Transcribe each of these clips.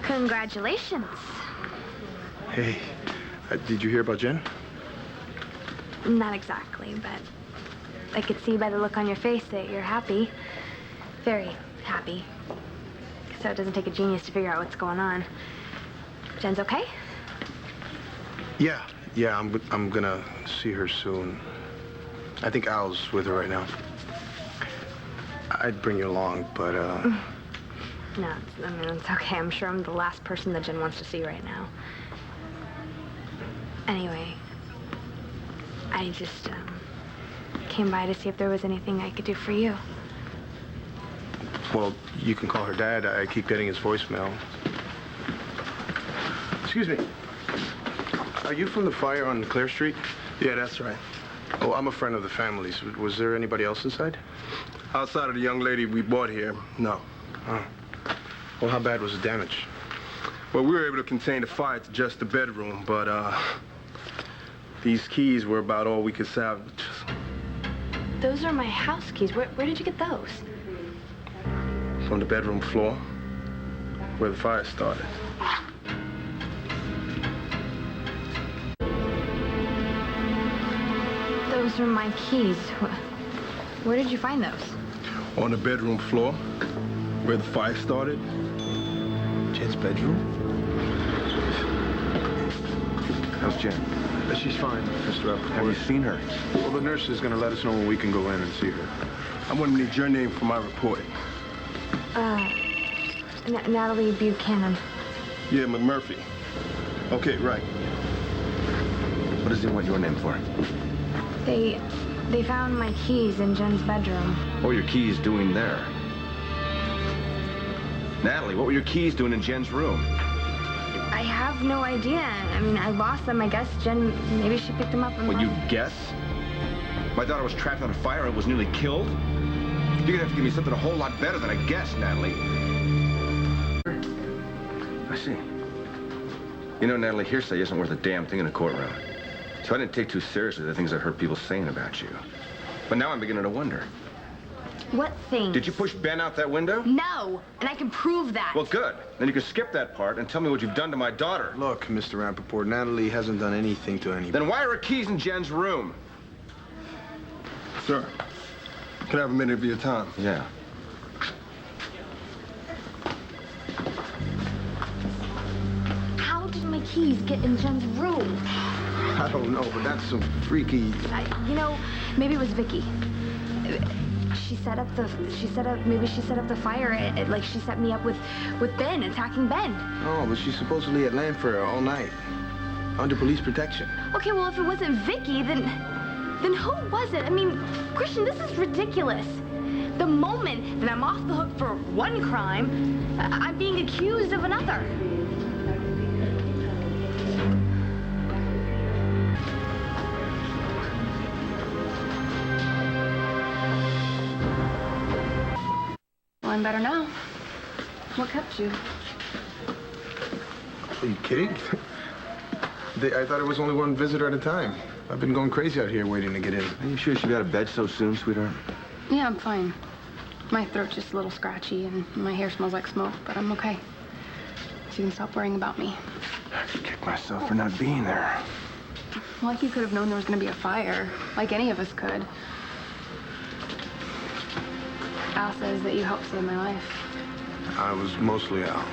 Congratulations. Hey, did you hear about Jen? Not exactly, but I could see by the look on your face that you're happy. Very happy. So it doesn't take a genius to figure out what's going on. Jen's okay? Yeah, I'm gonna see her soon. I think Al's with her right now. I'd bring you along, but, No, it's okay. I'm sure I'm the last person that Jen wants to see right now. Anyway, I just, came by to see if there was anything I could do for you. well, you can call her Dad. I keep getting his voicemail. Excuse me. Are you from the fire on Claire Street? Yeah, that's right. Oh, I'm a friend of the family's. Was there anybody else inside? Outside of the young lady we brought here, no. Oh. Well, how bad was the damage? Well, we were able to contain the fire to just the bedroom, but, these keys were about all we could salvage. Those are my house keys. Where did you get those? From the bedroom floor, where the fire started. Those are my keys. Where did you find those? On the bedroom floor, where the fire started. Jen's bedroom? How's Jen? She's fine, Mr. Rappaport. Have you seen her? Well, the nurse is gonna let us know when we can go in and see her. I'm gonna need your name for my report. Natalie Buchanan. Yeah, McMurphy. Okay, right. What does he want your name for? They found my keys in Jen's bedroom. What were your keys doing there? Natalie, what were your keys doing in Jen's room? I have no idea. I mean, I lost them. I guess Jen, maybe she picked them up and... Well, you guess? My daughter was trapped on a fire and was nearly killed? You're gonna have to give me something a whole lot better than I guessed, Natalie. I see. You know, Natalie, hearsay isn't worth a damn thing in a courtroom. So I didn't take too seriously the things I've heard people saying about you. But now I'm beginning to wonder. What thing? Did you push Ben out that window? No, and I can prove that. Well, good. Then you can skip that part and tell me what you've done to my daughter. Look, Mr. Rappaport, Natalie hasn't done anything to anybody. Then why are her keys in Jen's room? Sir, can I have a minute of your time? Yeah. How did my keys get in Jen's room? I don't know, but that's some freaky... You know, maybe it was Vicky. Maybe she set up the fire. Like she set me up with Ben, attacking Ben. Oh, but she's supposedly at Lanford all night, under police protection. Okay, well, if it wasn't Vicky, then who was it? I mean, Christian, this is ridiculous. The moment that I'm off the hook for one crime, I'm being accused of another. Well, I'm better now. What kept you? Are you kidding? I thought it was only one visitor at a time. I've been going crazy out here waiting to get in. Are you sure she got to bed so soon, sweetheart? Yeah, I'm fine. My throat's just a little scratchy and my hair smells like smoke, but I'm okay. So you can stop worrying about me. I could kick myself for not being there. Well, like you could have known there was going to be a fire, like any of us could. Al says that you helped save my life. I was mostly Al.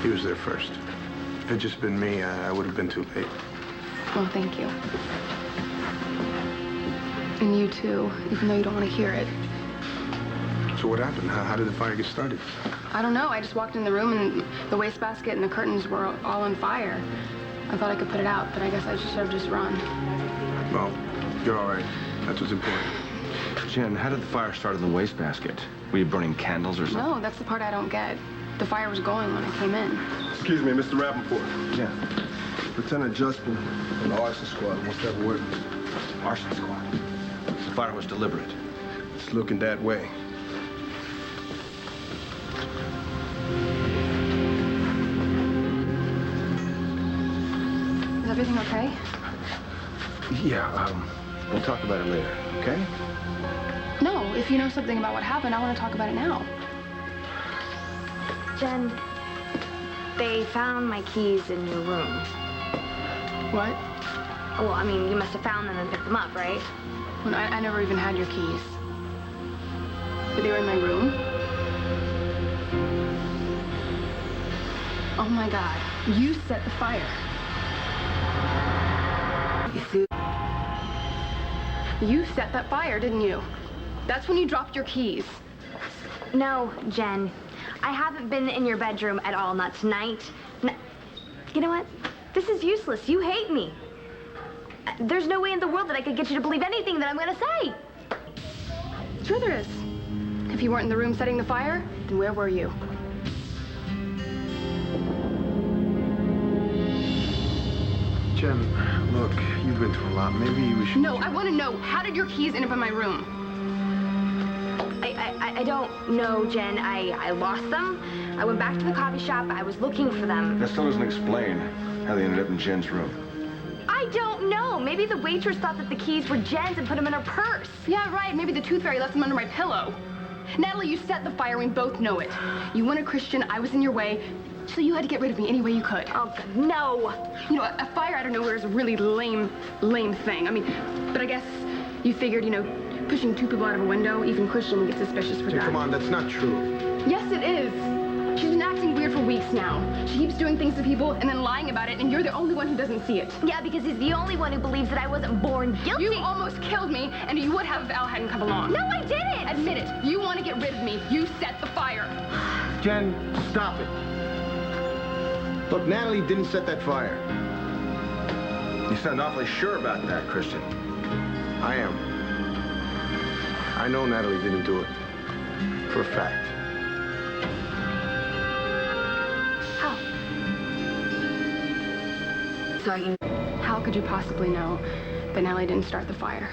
He was there first. If it had just been me, I would have been too late. Well, thank you. And you too, even though you don't want to hear it. So what happened? How did the fire get started? I don't know. I just walked in the room and the wastebasket and the curtains were all on fire. I thought I could put it out, but I guess I should have just run. Well, you're all right. That's what's important. Jen, how did the fire start in the wastebasket? Were you burning candles or something? No, that's the part I don't get. The fire was going when I came in. Excuse me, Mr. Rappaport. Yeah. Lieutenant Justin from the arson squad wants to have a word with you. Arson squad. The fire was deliberate. It's looking that way. Is everything okay? Yeah, we'll talk about it later, okay? No, if you know something about what happened, I want to talk about it now. Jen, They found my keys in your room. What? Well, I mean, you must have found them and picked them up, right? Well, I never even had your keys. But they were in my room? Oh my God, you set the fire. You set that fire, didn't you? That's when you dropped your keys. No, Jen. I haven't been in your bedroom at all, not tonight. You know what? This is useless. You hate me. There's no way in the world that I could get you to believe anything that I'm gonna say. Sure there is. If you weren't in the room setting the fire, then where were you? Jen, look, you've been through a lot. Maybe we should... No, I want to know, how did your keys end up in my room? I don't know, Jen. I lost them. I went back to the coffee shop. I was looking for them. That still doesn't explain how they ended up in Jen's room. I don't know. Maybe the waitress thought that the keys were Jen's and put them in her purse. Yeah, right. Maybe the tooth fairy left them under my pillow. Natalie, you set the fire. We both know it. You wanted Christian. I was in your way. So you had to get rid of me any way you could. Oh, no. You know, a fire out of nowhere is a really lame thing. I mean, but I guess you figured, you know, pushing two people out of a window, even Christian would get suspicious for Jen, that. come on, that's not true. Yes, it is. She's been acting weird for weeks now. She keeps doing things to people and then lying about it, and you're the only one who doesn't see it. Yeah, because he's the only one who believes that I wasn't born guilty. You almost killed me, and you would have if Al hadn't come along. No, I didn't. Admit it. You want to get rid of me. You set the fire. Jen, stop it. Look, Natalie didn't set that fire. You sound awfully sure about that, Christian. I am. I know Natalie didn't do it. For a fact. How? How could you possibly know that Natalie didn't start the fire?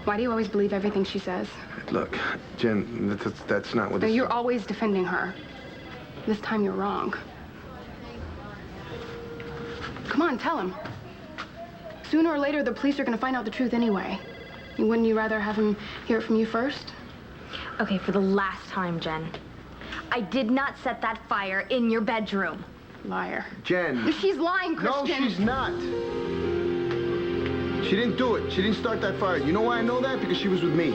Why do you always believe everything she says? Look, Jen, that's not what this... You're always defending her. This time you're wrong. Come on, tell him. Sooner or later, the police are going to find out the truth anyway. Wouldn't you rather have him hear it from you first? Okay, for the last time, Jen. I did not set that fire in your bedroom. Liar. Jen. She's lying, No, Christian. she's not. She didn't do it. She didn't start that fire. You know why I know that? Because she was with me.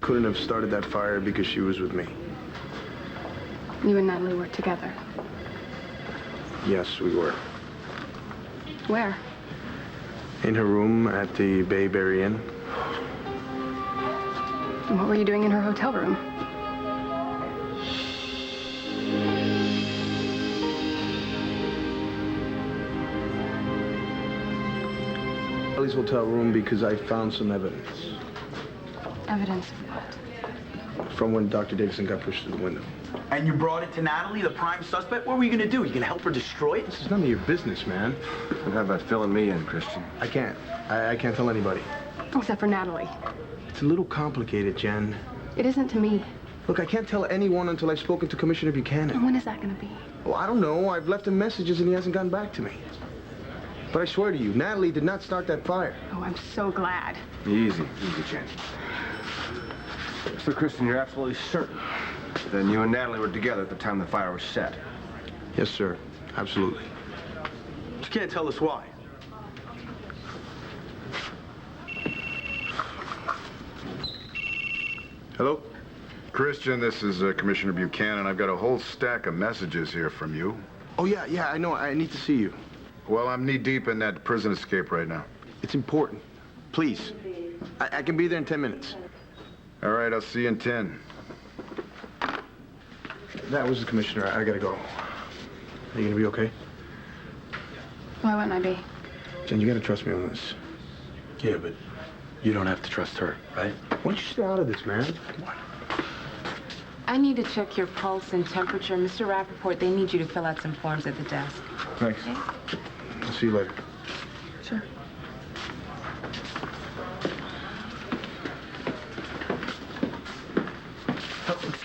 Couldn't have started that fire because she was with me. You and Natalie were together. Yes, we were. Where? In her room at the Bayberry Inn. And what were you doing in her hotel room? Natalie's hotel room because I found some evidence. Evidence of what? From when Dr. Davidson got pushed through the window. And you brought it to Natalie, the prime suspect? What were you gonna do? You gonna help her destroy it? This is none of your business, man. And how about filling me in, Christian? I can't. I can't tell anybody. Except for Natalie. It's a little complicated, Jen. It isn't to me. Look, I can't tell anyone until I've spoken to Commissioner Buchanan. And when is that gonna be? Oh, I don't know. I've left him messages and he hasn't gotten back to me. But I swear to you, Natalie did not start that fire. Oh, I'm so glad. Easy, Jen. So, Christian, you're absolutely certain then you and Natalie were together at the time the fire was set? Yes, sir. Absolutely. You can't tell us why. Hello? Christian, this is Commissioner Buchanan. I've got a whole stack of messages here from you. Oh, yeah, I know. I need to see you. Well, I'm knee-deep in that prison escape right now. It's important. Please. I can be there in 10 minutes. All right, I'll see you in 10. That was the commissioner. I gotta go. Are you gonna be okay? Why wouldn't I be? Jen, you gotta trust me on this. Yeah, but you don't have to trust her, right? Why don't you stay out of this, man? Come on. I need to check your pulse and temperature. Mr. Rappaport, they need you to fill out some forms at the desk. Thanks. Okay? I'll see you later. Sure.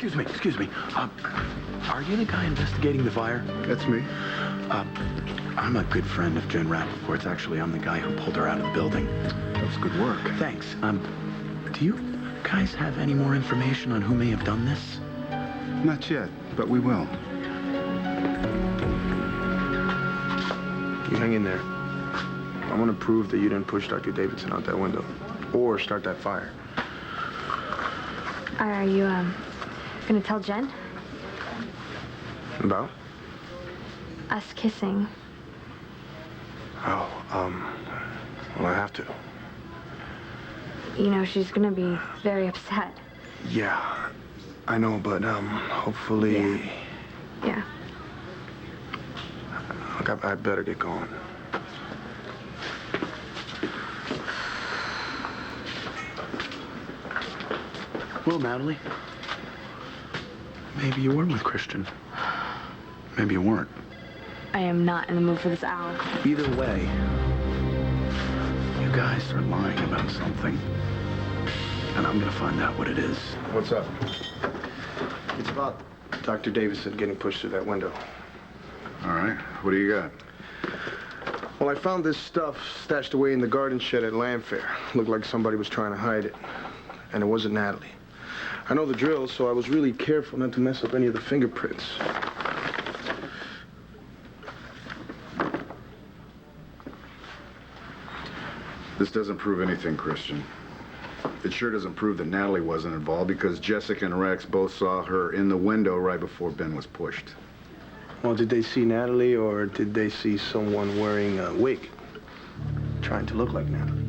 excuse me. Are you the guy investigating the fire? That's me. I'm a good friend of Jen Rappaport's. Actually, I'm the guy who pulled her out of the building. That's good work. Thanks. Do you guys have any more information on who may have done this? Not yet, but we will. You hang in there. I want to prove that you didn't push Dr. Davidson out that window or start that fire. Are you, gonna tell Jen? About? Us kissing. Oh, well, I have to. You know, she's gonna be very upset. Yeah, I know, but, hopefully... Yeah. Look, I better get going. Well, Natalie, maybe you were with Christian. Maybe you weren't. I am not in the mood for this hour. Either way, you guys are lying about something. And I'm gonna find out what it is. What's up? It's about Dr. Davidson getting pushed through that window. All right. What do you got? Well, I found this stuff stashed away in the garden shed at Landfair. Looked like somebody was trying to hide it. And it wasn't Natalie. I know the drill, so I was really careful not to mess up any of the fingerprints. This doesn't prove anything, Christian. It sure doesn't prove that Natalie wasn't involved because Jessica and Rex both saw her in the window right before Ben was pushed. Well, did they see Natalie or did they see someone wearing a wig? Trying to look like Natalie.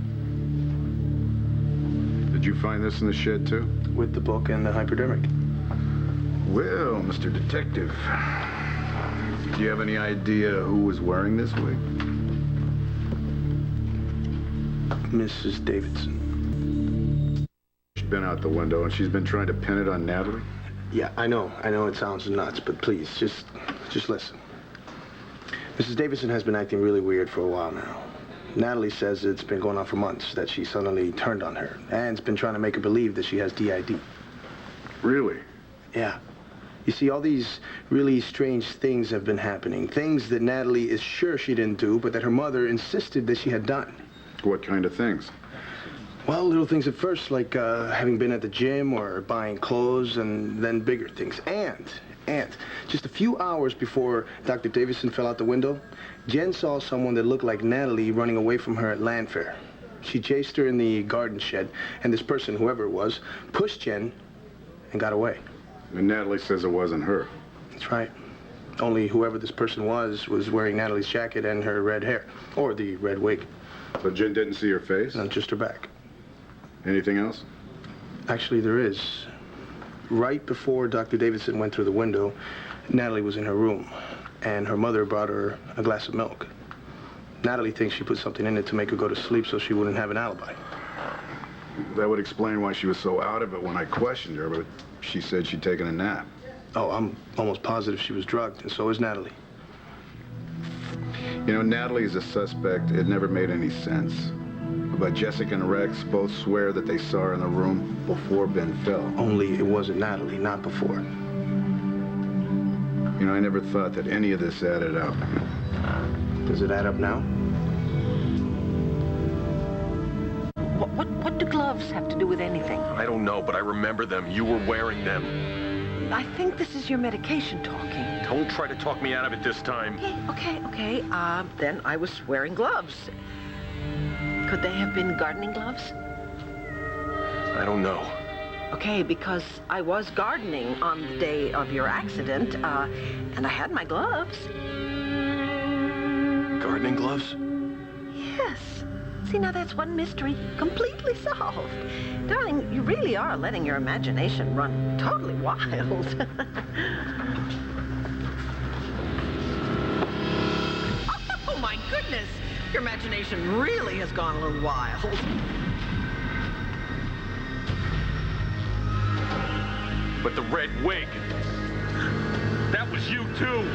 Did you find this in the shed, too? With the book and the hypodermic. Well, Mr. Detective, do you have any idea who was wearing this wig? Mrs. Davidson. She's been out the window and she's been trying to pin it on Natalie? Yeah, I know it sounds nuts, but please, just listen. Mrs. Davidson has been acting really weird for a while now. Natalie says it's been going on for months, that she suddenly turned on her, and has been trying to make her believe that she has DID. Really? Yeah. You see, all these really strange things have been happening. Things that Natalie is sure she didn't do, but that her mother insisted that she had done. What kind of things? Well, little things at first, like having been at the gym or buying clothes, and then bigger things. And just a few hours before Dr. Davidson fell out the window, Jen saw someone that looked like Natalie running away from her at Landfair. She chased her in the garden shed, and this person, whoever it was, pushed Jen and got away. And Natalie says it wasn't her. That's right. Only whoever this person was wearing Natalie's jacket and her red hair, or the red wig. So Jen didn't see her face? No, just her back. Anything else? Actually, there is. Right before Dr. Davidson went through the window, Natalie was in her room, and her mother brought her a glass of milk. Natalie thinks she put something in it to make her go to sleep so she wouldn't have an alibi. That would explain why she was so out of it when I questioned her, but she said she'd taken a nap. Oh, I'm almost positive she was drugged, and so is Natalie. You know, Natalie is a suspect. It never made any sense. But Jessica and Rex both swear that they saw her in the room before Ben fell. Only it wasn't Natalie, not before. You know, I never thought that any of this added up. Does it add up now? What do gloves have to do with anything? I don't know, but I remember them. You were wearing them. I think this is your medication talking. Don't try to talk me out of it this time. Okay. Then I was wearing gloves. Could they have been gardening gloves? I don't know. Okay, because I was gardening on the day of your accident, and I had my gloves. Gardening gloves? Yes. See, now that's one mystery completely solved. Darling, you really are letting your imagination run totally wild. Oh, my goodness! Your imagination really has gone a little wild. But the red wig, that was you too.